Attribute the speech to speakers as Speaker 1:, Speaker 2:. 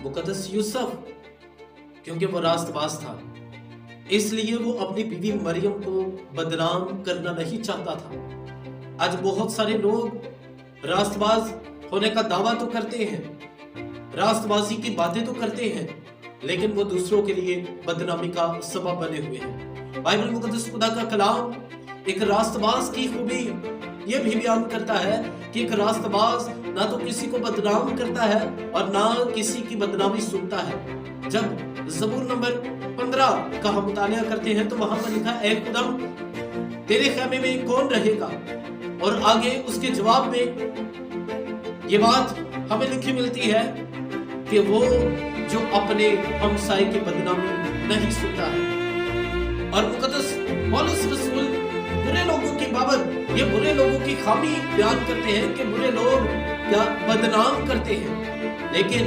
Speaker 1: मुकद्दस यूसुफ, क्योंकि वो रास्तबाज था, इसलिए वो अपनी बीवी मरियम को बदनाम करना नहीं चाहता था। आज बहुत सारे लोग रास्तबाज होने का दावा तो करते हैं, रास्तबाजी की बातें तो करते हैं, लेकिन वो दूसरों के लिए बदनामी का सबब बने हुए हैं। बाइबल मुकद्दस खुदा का कलाम एक रास्तबाज की खूबी ये भी बयान करता है कि एक रास्तबाज ना तो किसी को बदनाम करता है और ना किसी की बदनामी सुनता है। जब ज़बूर नंबर 15 का हम मुतालिया करते हैं तो वहां पर लिखा है, ऐ खुदा तेरे खैमे में कौन रहेगा, और आगे उसके जवाब में ये बात हमें लिखी मिलती है कि वो जो अपने हमसाये की बदनामी नहीं सुनता है। और मुकद्दस पौलुस रसूल बुरे लोगों की बाबत ये बुरे लोगों की खामी बयान करते हैं कि बुरे लोग क्या बदनाम करते हैं, लेकिन